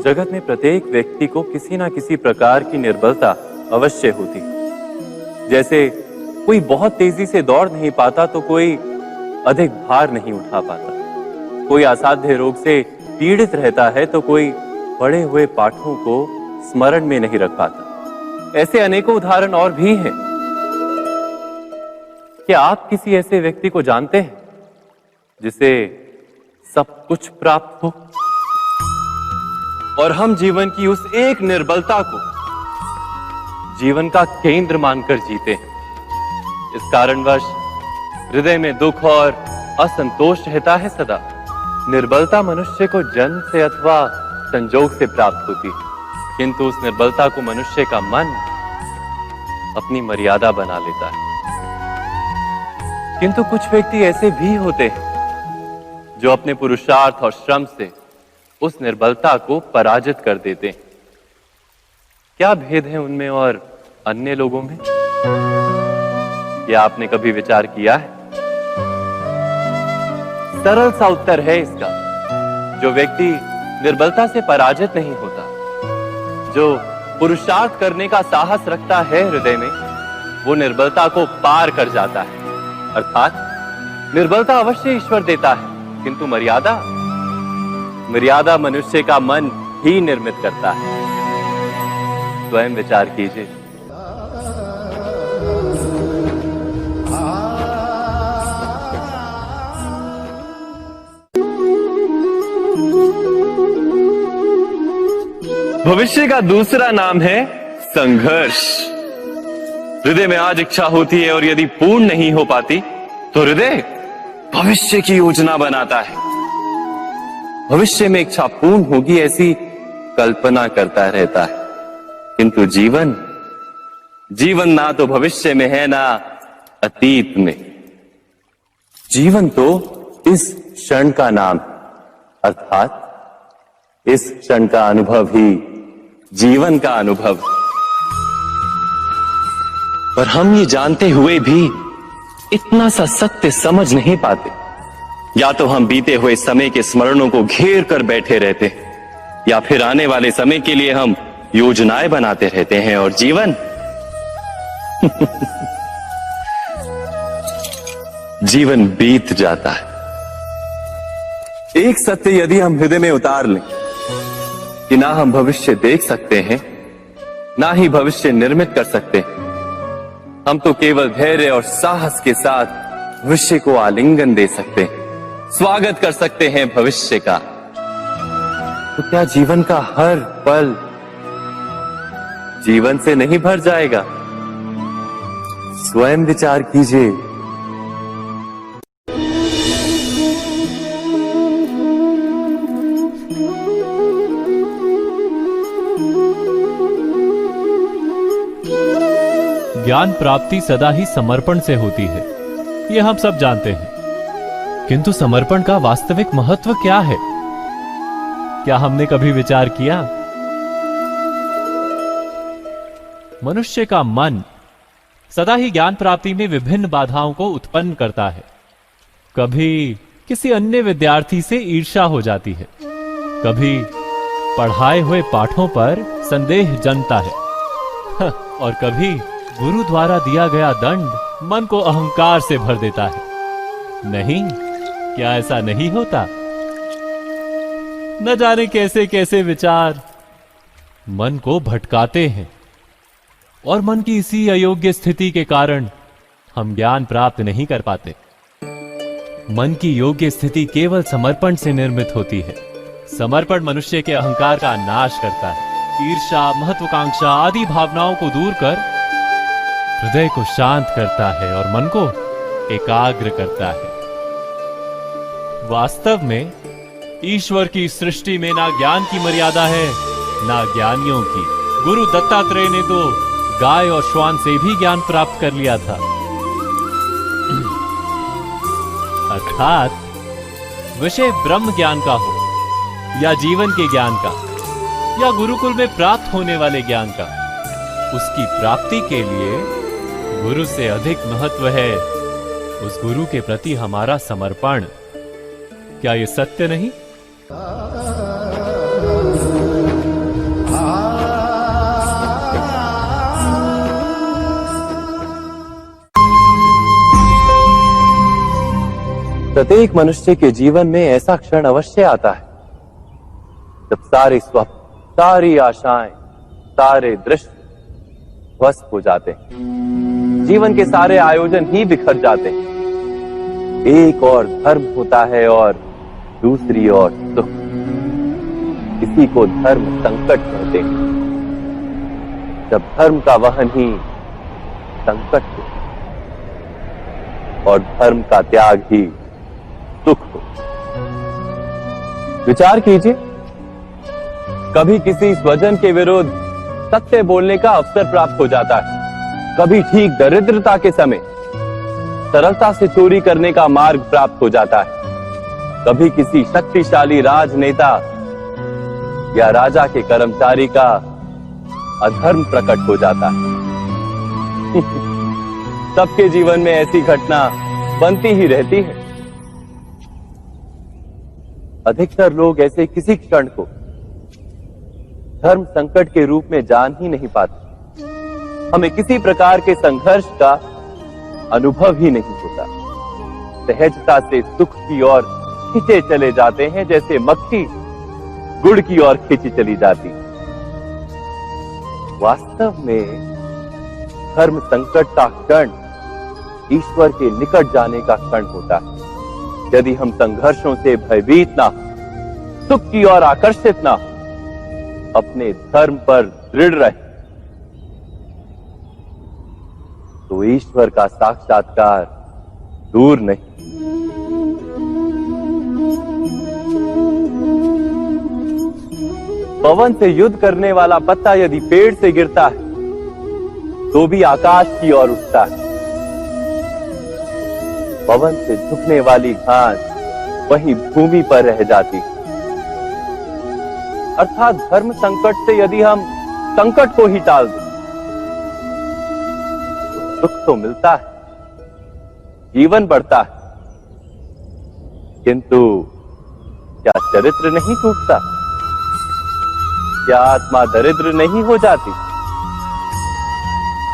जगत में प्रत्येक व्यक्ति को किसी ना किसी प्रकार की निर्बलता अवश्य होती है। जैसे कोई बहुत तेजी से दौड़ नहीं पाता तो कोई अधिक भार नहीं उठा पाता, कोई असाध्य रोग से पीड़ित रहता है तो कोई पढ़े हुए पाठों को स्मरण में नहीं रख पाता। ऐसे अनेकों उदाहरण और भी हैं। क्या आप किसी ऐसे व्यक्ति को जानते हैं जिसे सब कुछ प्राप्त हो और हम जीवन की उस एक निर्बलता को जीवन का केंद्र मानकर जीते हैं? इस कारणवश हृदय में दुख और असंतोष रहता है सदा। निर्बलता मनुष्य को जन्म से अथवा संजोग से प्राप्त होती है, किंतु उस निर्बलता को मनुष्य का मन अपनी मर्यादा बना लेता है। किंतु कुछ व्यक्ति ऐसे भी होते हैं जो अपने पुरुषार्थ और श्रम से उस निर्बलता को पराजित कर देते हैं। क्या भेद है उनमें और अन्य लोगों में? क्या आपने कभी विचार किया है? सरल सा उत्तर है इसका। जो व्यक्ति निर्बलता से पराजित नहीं होता, जो पुरुषार्थ करने का साहस रखता है हृदय में, वो निर्बलता को पार कर जाता है। अर्थात निर्बलता अवश्य ईश्वर देता है, किंतु मर्यादा मनुष्य का मन ही निर्मित करता है। स्वयं विचार कीजिए। भविष्य का दूसरा नाम है संघर्ष। हृदय में आज इच्छा होती है और यदि पूर्ण नहीं हो पाती तो हृदय भविष्य की योजना बनाता है। भविष्य में इच्छा पूर्ण होगी ऐसी कल्पना करता रहता है, किंतु जीवन ना तो भविष्य में है ना अतीत में। जीवन तो इस क्षण का नाम है, अर्थात इस क्षण का अनुभव ही जीवन का अनुभव। पर हम ये जानते हुए भी इतना सा सत्य समझ नहीं पाते। या तो हम बीते हुए समय के स्मरणों को घेर कर बैठे रहते हैं, या फिर आने वाले समय के लिए हम योजनाएं बनाते रहते हैं और जीवन जीवन बीत जाता है। एक सत्य यदि हम हृदय में उतार लें कि ना हम भविष्य देख सकते हैं, ना ही भविष्य निर्मित कर सकते हैं, हम तो केवल धैर्य और साहस के साथ भविष्य को आलिंगन दे सकते हैं, स्वागत कर सकते हैं भविष्य का। तो क्या जीवन का हर पल जीवन से नहीं भर जाएगा? स्वयं विचार कीजिए। ज्ञान प्राप्ति सदा ही समर्पण से होती है, यह हम सब जानते हैं। किंतु समर्पण का वास्तविक महत्व क्या है? क्या हमने कभी विचार किया? मनुष्य का मन सदा ही ज्ञान प्राप्ति में विभिन्न बाधाओं को उत्पन्न करता है। कभी किसी अन्य विद्यार्थी से ईर्ष्या हो जाती है, कभी पढ़ाए हुए पाठों पर संदेह जन्मता है और कभी गुरु द्वारा दिया गया दंड मन को अहंकार से भर देता है। नहीं, क्या ऐसा नहीं होता? न जाने कैसे कैसे विचार मन को भटकाते हैं और मन की इसी अयोग्य स्थिति के कारण हम ज्ञान प्राप्त नहीं कर पाते। मन की योग्य स्थिति केवल समर्पण से निर्मित होती है। समर्पण मनुष्य के अहंकार का नाश करता है, ईर्ष्या, महत्वाकांक्षा आदि भावनाओं को दूर कर हृदय को शांत करता है और मन को एकाग्र करता है। वास्तव में ईश्वर की सृष्टि में ना ज्ञान की मर्यादा है ना ज्ञानियों की। गुरु दत्तात्रेय ने तो गाय और श्वान से भी ज्ञान प्राप्त कर लिया था। अर्थात विषय ब्रह्म ज्ञान का हो या जीवन के ज्ञान का या गुरुकुल में प्राप्त होने वाले ज्ञान का, उसकी प्राप्ति के लिए गुरु से अधिक महत्व है उस गुरु के प्रति हमारा समर्पण। क्या ये सत्य नहीं? प्रत्येक मनुष्य के जीवन में ऐसा क्षण अवश्य आता है जब सारे स्वप्न, सारी आशाएं, सारे दृश्य ध्वस्त हो जाते हैं। जीवन के सारे आयोजन ही बिखर जाते हैं। एक और धर्म होता है और दूसरी ओर सुख। इसी को धर्म संकट कहते हैं। जब धर्म का वहन ही संकट हो और धर्म का त्याग ही सुख हो। विचार कीजिए, कभी किसी स्वजन के विरुद्ध सत्य बोलने का अवसर प्राप्त हो जाता है, कभी ठीक दरिद्रता के समय सरलता से चोरी करने का मार्ग प्राप्त हो जाता है, कभी किसी शक्तिशाली राजनेता या राजा के कर्मचारी का अधर्म प्रकट हो जाता है। सबके जीवन में ऐसी घटना बनती ही रहती है। अधिकतर लोग ऐसे किसी क्षण को धर्म संकट के रूप में जान ही नहीं पाते। हमें किसी प्रकार के संघर्ष का अनुभव ही नहीं होता। सहजता से सुख की ओर खींचे चले जाते हैं, जैसे मक्खी गुड़ की ओर खींची चली जाती। वास्तव में धर्म संकट का क्षण ईश्वर के निकट जाने का क्षण होता है। यदि हम संघर्षों से भयभीत ना हो, सुख की ओर आकर्षित ना हो, अपने धर्म पर दृढ़ रहे, तो ईश्वर का साक्षात्कार दूर नहीं। पवन से युद्ध करने वाला पत्ता यदि पेड़ से गिरता है तो भी आकाश की ओर उठता है। पवन से झुकने वाली घास वहीं भूमि पर रह जाती है। अर्थात धर्म संकट से यदि हम संकट को ही टाल दें तो सुख तो मिलता है, जीवन बढ़ता है, किंतु क्या चरित्र नहीं टूटता? क्या आत्मा दरिद्र नहीं हो जाती?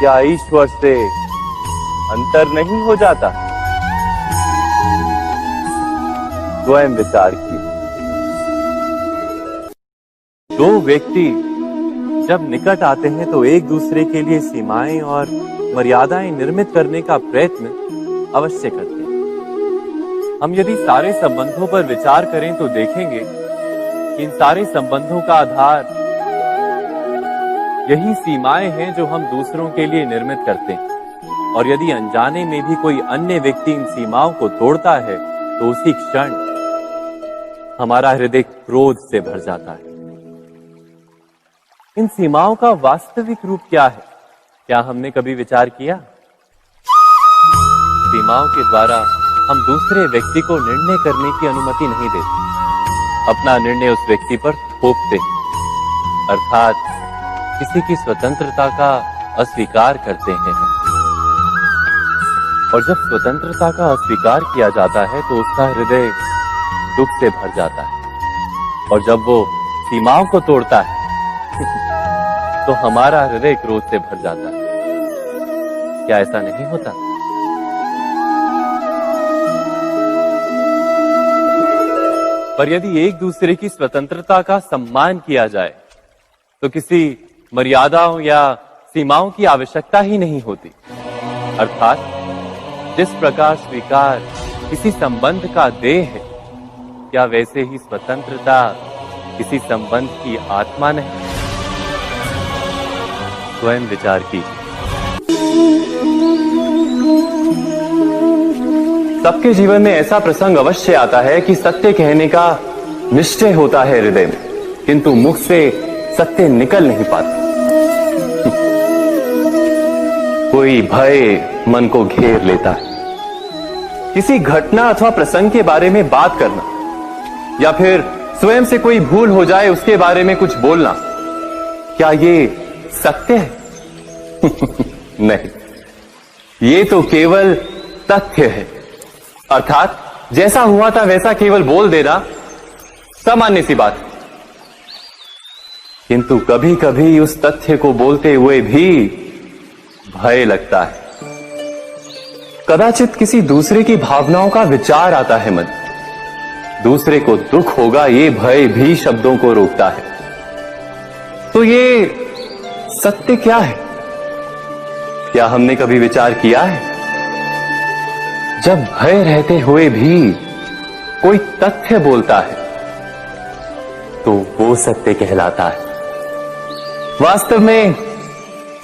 क्या ईश्वर से अंतर नहीं हो जाता? स्वयं विचार कीजिए। दो व्यक्ति जब निकट आते हैं तो एक दूसरे के लिए सीमाएं और मर्यादाएं निर्मित करने का प्रयत्न अवश्य करते हैं। हम यदि सारे संबंधों पर विचार करें तो देखेंगे कि इन सारे संबंधों का आधार यही सीमाएं हैं जो हम दूसरों के लिए निर्मित करते हैं। और यदि अनजाने में भी कोई अन्य व्यक्ति इन सीमाओं को तोड़ता है तो उसी क्षण हमारा हृदय क्रोध से भर जाता है। इन सीमाओं का वास्तविक रूप क्या है? क्या हमने कभी विचार किया? सीमाओं के द्वारा हम दूसरे व्यक्ति को निर्णय करने की अनुमति नहीं देते, अपना निर्णय उस व्यक्ति पर थोपते, अर्थात किसी की स्वतंत्रता का अस्वीकार करते हैं। और जब स्वतंत्रता का अस्वीकार किया जाता है तो उसका हृदय दुख से भर जाता है। और जब वो सीमाओं को तोड़ता है तो हमारा हृदय क्रोध से भर जाता है। क्या ऐसा नहीं होता? पर यदि एक दूसरे की स्वतंत्रता का सम्मान किया जाए तो किसी मर्यादाओं या सीमाओं की आवश्यकता ही नहीं होती। अर्थात जिस प्रकार स्वीकार किसी संबंध का देह है, क्या वैसे ही स्वतंत्रता किसी संबंध की आत्मा नहीं? स्वयं विचार कीजिए। सबके जीवन में ऐसा प्रसंग अवश्य आता है कि सत्य कहने का निश्चय होता है हृदय में, किंतु मुख से सत्य निकल नहीं पाता। कोई भय मन को घेर लेता है। किसी घटना अथवा प्रसंग के बारे में बात करना या फिर स्वयं से कोई भूल हो जाए उसके बारे में कुछ बोलना, क्या ये सत्य है? नहीं, ये तो केवल तथ्य है। अर्थात जैसा हुआ था वैसा केवल बोल देना सामान्य सी बात, किंतु कभी कभी उस तथ्य को बोलते हुए भी भय लगता है। कदाचित किसी दूसरे की भावनाओं का विचार आता है मन, दूसरे को दुख होगा ये भय भी शब्दों को रोकता है। तो ये सत्य क्या है? क्या हमने कभी विचार किया है? जब भय रहते हुए भी कोई तथ्य बोलता है तो वो सत्य कहलाता है। वास्तव में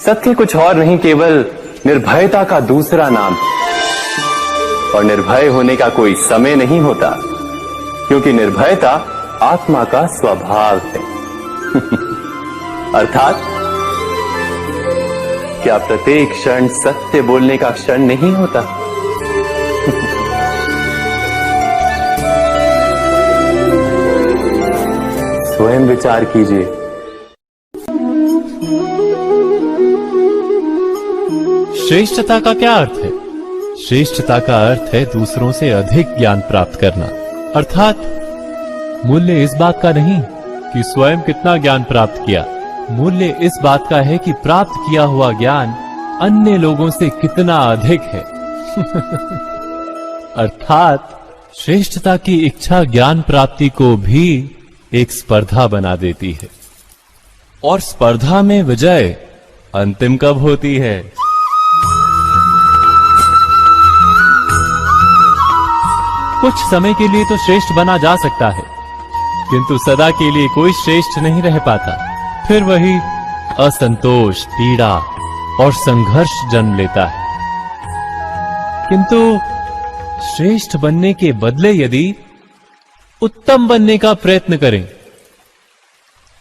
सत्य कुछ और नहीं, केवल निर्भयता का दूसरा नाम है। और निर्भय होने का कोई समय नहीं होता, क्योंकि निर्भयता आत्मा का स्वभाव है। अर्थात क्या प्रत्येक क्षण सत्य बोलने का क्षण नहीं होता? स्वयं विचार कीजिए। श्रेष्ठता का क्या अर्थ है? श्रेष्ठता का अर्थ है दूसरों से अधिक ज्ञान प्राप्त करना। अर्थात मूल्य इस बात का नहीं कि स्वयं कितना ज्ञान प्राप्त किया, मूल्य इस बात का है कि प्राप्त किया हुआ ज्ञान अन्य लोगों से कितना अधिक है। अर्थात श्रेष्ठता की इच्छा ज्ञान प्राप्ति को भी एक स्पर्धा बना देती है। और स्पर्धा में विजय अंतिम कब होती है? कुछ समय के लिए तो श्रेष्ठ बना जा सकता है, किंतु सदा के लिए कोई श्रेष्ठ नहीं रह पाता। फिर वही असंतोष, पीड़ा और संघर्ष जन्म लेता है। किंतु श्रेष्ठ बनने के बदले यदि उत्तम बनने का प्रयत्न करें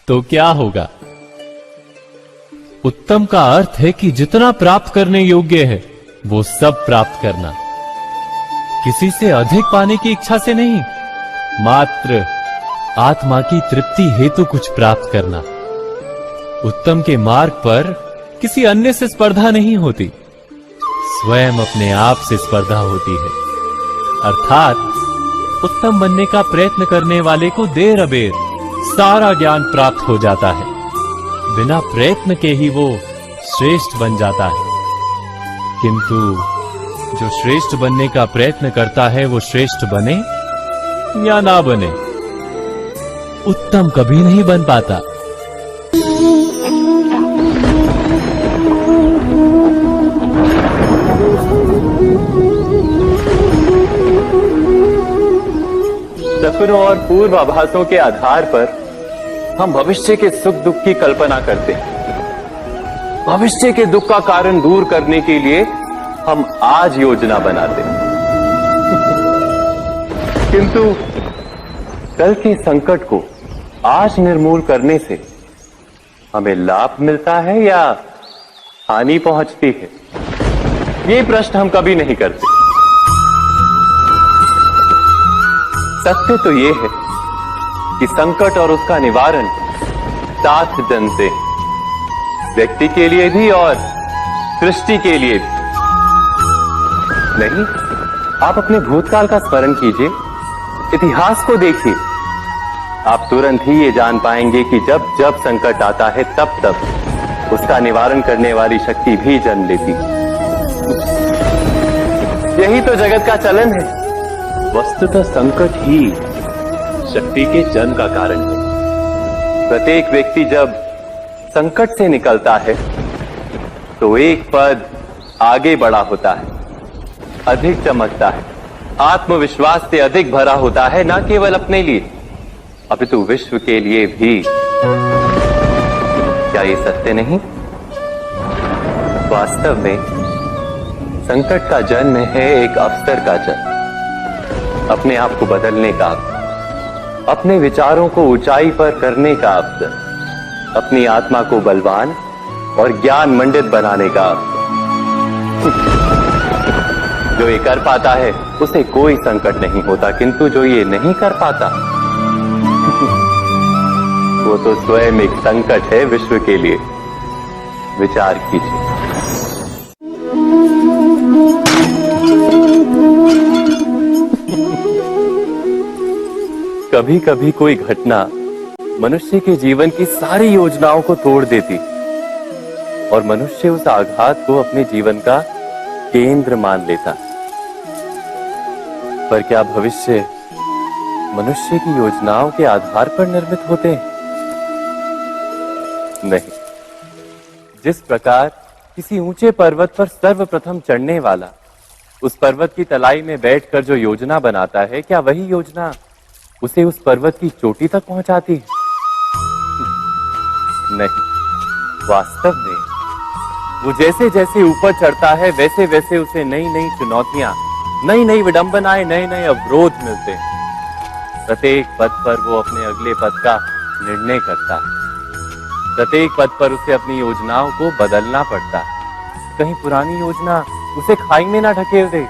तो क्या होगा? उत्तम का अर्थ है कि जितना प्राप्त करने योग्य है वो सब प्राप्त करना, किसी से अधिक पाने की इच्छा से नहीं, मात्र आत्मा की तृप्ति हेतु कुछ प्राप्त करना। उत्तम के मार्ग पर किसी अन्य से स्पर्धा नहीं होती, स्वयं अपने आप से स्पर्धा होती है। अर्थात उत्तम बनने का प्रयत्न करने वाले को देर अबेर सारा ज्ञान प्राप्त हो जाता है, बिना प्रयत्न के ही वो श्रेष्ठ बन जाता है। किंतु जो श्रेष्ठ बनने का प्रयत्न करता है वो श्रेष्ठ बने या ना बने, उत्तम कभी नहीं बन पाता। सपनों और पूर्वाभासों के आधार पर हम भविष्य के सुख दुख की कल्पना करते हैं। भविष्य के दुख का कारण दूर करने के लिए हम आज योजना बनाते हैं। किंतु कल के संकट को आज निर्मूल करने से हमें लाभ मिलता है या हानि पहुंचती है? ये प्रश्न हम कभी नहीं करते। सत्य तो ये है कि संकट और उसका निवारण साथ जन से, व्यक्ति के लिए भी और सृष्टि के लिए भी। नहीं, आप अपने भूतकाल का स्मरण कीजिए, इतिहास को देखिए, आप तुरंत ही ये जान पाएंगे कि जब जब संकट आता है तब तब उसका निवारण करने वाली शक्ति भी जन्म लेती है। यही तो जगत का चलन है। वस्तुतः संकट ही शक्ति के जन्म का कारण है। प्रत्येक व्यक्ति जब संकट से निकलता है तो एक पद आगे बढ़ा होता है, अधिक चमकता है, आत्मविश्वास से अधिक भरा होता है, न केवल अपने लिए अपितु विश्व के लिए भी। क्या ये सत्य नहीं? वास्तव में संकट का जन्म है एक अवसर का जन्म, अपने आप को बदलने का अवसर, अपने विचारों को ऊंचाई पर करने का अवसर, अपनी आत्मा को बलवान और ज्ञान मंडित बनाने का अवसर। जो ये कर पाता है उसे कोई संकट नहीं होता, किंतु जो ये नहीं कर पाता वो तो स्वयं एक संकट है विश्व के लिए। विचार कीजिए। कभी कभी कोई घटना मनुष्य के जीवन की सारी योजनाओं को तोड़ देती और मनुष्य उस आघात को अपने जीवन का केंद्र मान लेता। पर क्या भविष्य मनुष्य की योजनाओं के आधार पर निर्मित होते हैं? नहीं। जिस प्रकार किसी ऊंचे पर्वत पर सर्वप्रथम चढ़ने वाला उस पर्वत की तलाई में बैठकर जो योजना बनाता है, क्या वही योजना उसे उस पर्वत की चोटी तक पहुंचाती है? नहीं। वास्तव में वो जैसे जैसे ऊपर चढ़ता है वैसे वैसे उसे नई नई चुनौतियां, नई नई विडंबनाएं, नए नए अवरोध मिलते हैं। प्रत्येक पद पर वो अपने अगले पद का निर्णय करता है। प्रत्येक पद पर उसे अपनी योजनाओं को बदलना पड़ता है। कहीं पुरानी योजना उसे खाई में ना ढकेल दे।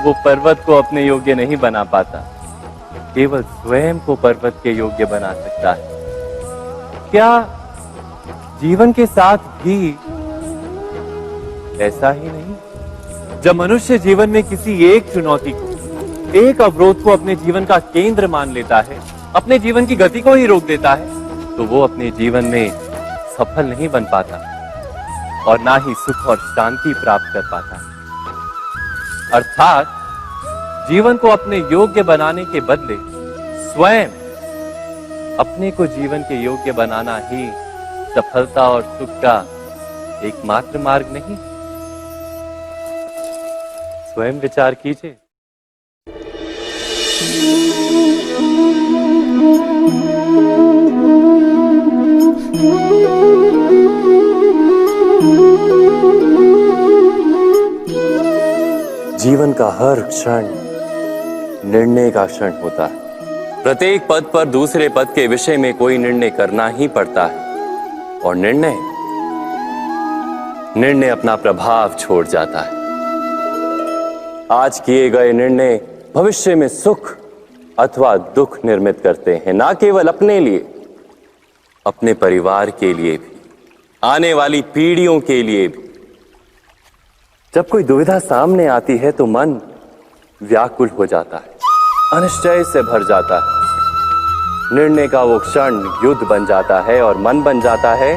वो पर्वत को अपने योग्य नहीं बना पाता, केवल स्वयं को पर्वत के योग्य बना सकता है। क्या जीवन के साथ भी ऐसा ही नहीं? जब मनुष्य जीवन में किसी एक चुनौती को, एक अवरोध को अपने जीवन का केंद्र मान लेता है, अपने जीवन की गति को ही रोक देता है, तो वो अपने जीवन में सफल नहीं बन पाता और ना ही सुख और शांति प्राप्त कर पाता। अर्थात जीवन को अपने योग्य बनाने के बदले स्वयं अपने को जीवन के योग्य बनाना ही सफलता और सुख का एकमात्र मार्ग नहीं। स्वयं विचार कीजिए। जीवन का हर क्षण निर्णय का क्षण होता है। प्रत्येक पद पर दूसरे पद के विषय में कोई निर्णय करना ही पड़ता है और निर्णय अपना प्रभाव छोड़ जाता है। आज किए गए निर्णय भविष्य में सुख अथवा दुख निर्मित करते हैं, ना केवल अपने लिए, अपने परिवार के लिए भी, आने वाली पीढ़ियों के लिए भी। जब कोई दुविधा सामने आती है तो मन व्याकुल हो जाता है, अनिश्चय से भर जाता है। निर्णय का वो क्षण युद्ध बन जाता है और मन बन जाता है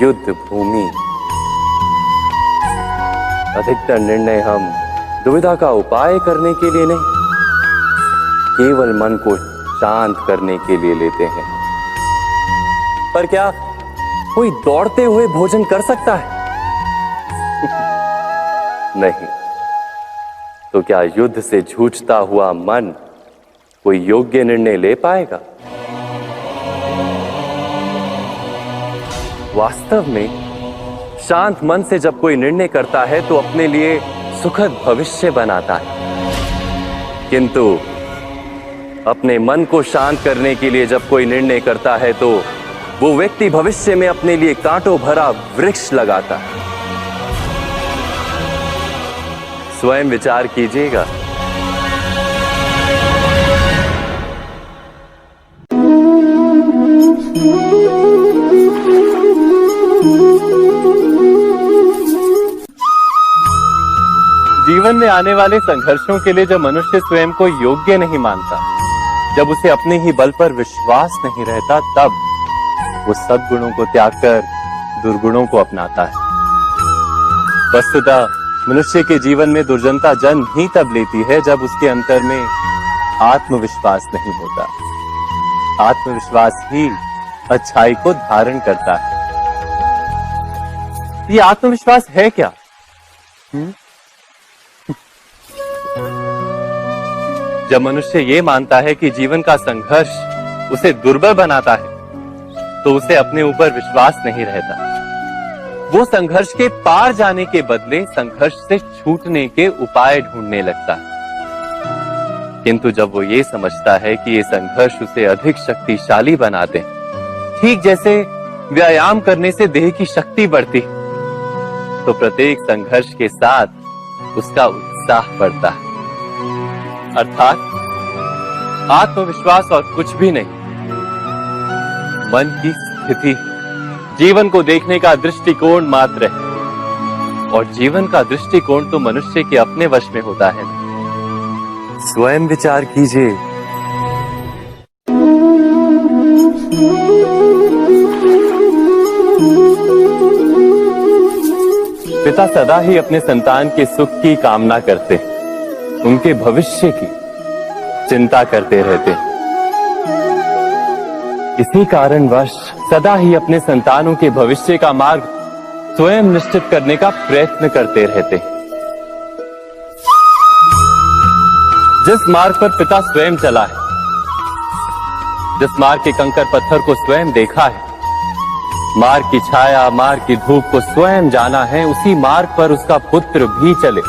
युद्ध भूमि। अधिकतर निर्णय हम दुविधा का उपाय करने के लिए नहीं, केवल मन को शांत करने के लिए लेते हैं। पर क्या कोई दौड़ते हुए भोजन कर सकता है? नहीं। तो क्या युद्ध से जूझता हुआ मन कोई योग्य निर्णय ले पाएगा? वास्तव में शांत मन से जब कोई निर्णय करता है तो अपने लिए सुखद भविष्य बनाता है, किंतु अपने मन को शांत करने के लिए जब कोई निर्णय करता है तो वो व्यक्ति भविष्य में अपने लिए कांटों भरा वृक्ष लगाता है। स्वयं विचार कीजिएगा। जीवन में आने वाले संघर्षों के लिए जब मनुष्य स्वयं को योग्य नहीं मानता, जब उसे अपने ही बल पर विश्वास नहीं रहता, तब वो सद्गुणों को त्याग कर दुर्गुणों को अपनाता है। वस्तुतः मनुष्य के जीवन में दुर्जनता जन्म ही तब लेती है जब उसके अंतर में आत्मविश्वास नहीं होता। आत्मविश्वास ही अच्छाई को धारण करता है। ये आत्मविश्वास है क्या? जब मनुष्य ये मानता है कि जीवन का संघर्ष उसे दुर्बल बनाता है, तो उसे अपने ऊपर विश्वास नहीं रहता। वो संघर्ष के पार जाने के बदले संघर्ष से छूटने के उपाय ढूंढने लगता है। किंतु जब वो ये समझता है कि ये संघर्ष उसे अधिक शक्तिशाली बनाते हैं, ठीक जैसे व्यायाम करने से देह की शक्ति बढ़ती, तो प्रत्येक संघर्ष के साथ उसका उत्साह बढ़ता है। अर्थात आत्मविश्वास और कुछ भी नहीं, मन की स्थिति, जीवन को देखने का दृष्टिकोण मात्र है। और जीवन का दृष्टिकोण तो मनुष्य के अपने वश में होता है। स्वयं विचार कीजिए। पिता सदा ही अपने संतान के सुख की कामना करते, उनके भविष्य की चिंता करते रहते। इसी कारणवश सदा ही अपने संतानों के भविष्य का मार्ग स्वयं निश्चित करने का प्रयत्न करते रहते। जिस मार्ग पर पिता स्वयं चला है, जिस मार्ग के कंकर पत्थर को स्वयं देखा है, मार्ग की छाया, मार्ग की धूप को स्वयं जाना है, उसी मार्ग पर उसका पुत्र भी चले,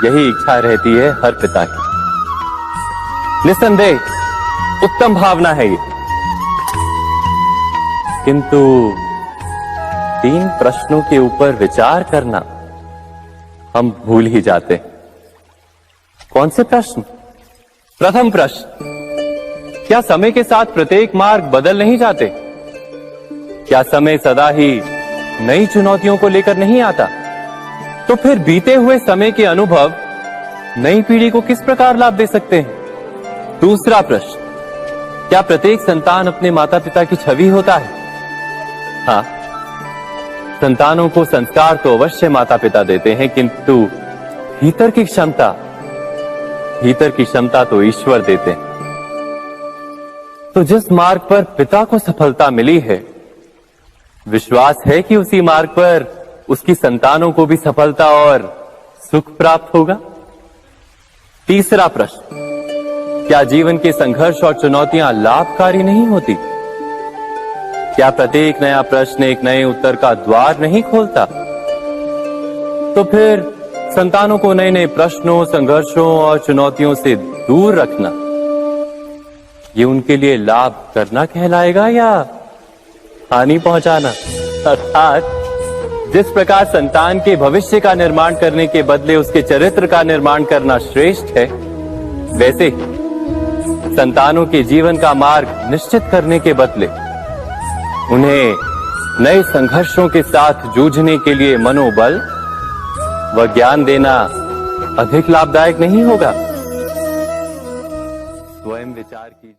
यही इच्छा रहती है हर पिता की। निस्संदेह उत्तम भावना है ये, किंतु 3 प्रश्नों के ऊपर विचार करना हम भूल ही जाते हैं। कौन से प्रश्न? प्रथम प्रश्न, क्या समय के साथ प्रत्येक मार्ग बदल नहीं जाते? क्या समय सदा ही नई चुनौतियों को लेकर नहीं आता? तो फिर बीते हुए समय के अनुभव नई पीढ़ी को किस प्रकार लाभ दे सकते हैं? दूसरा प्रश्न, क्या प्रत्येक संतान अपने माता पिता की छवि होता है? हाँ, संतानों को संस्कार तो अवश्य माता पिता देते हैं, किंतु भीतर की क्षमता तो ईश्वर देते हैं। तो जिस मार्ग पर पिता को सफलता मिली है, विश्वास है कि उसी मार्ग पर उसकी संतानों को भी सफलता और सुख प्राप्त होगा। तीसरा प्रश्न, क्या जीवन के संघर्ष और चुनौतियां लाभकारी नहीं होती? क्या प्रत्येक नया प्रश्न एक नए उत्तर का द्वार नहीं खोलता? तो फिर संतानों को नए नए प्रश्नों, संघर्षों और चुनौतियों से दूर रखना, ये उनके लिए लाभ करना कहलाएगा या हानि पहुंचाना? अर्थात जिस प्रकार संतान के भविष्य का निर्माण करने के बदले उसके चरित्र का निर्माण करना श्रेष्ठ है, वैसे ही संतानों के जीवन का मार्ग निश्चित करने के बदले उन्हें नए संघर्षों के साथ जूझने के लिए मनोबल व ज्ञान देना अधिक लाभदायक नहीं होगा? स्वयं विचार कीजिए।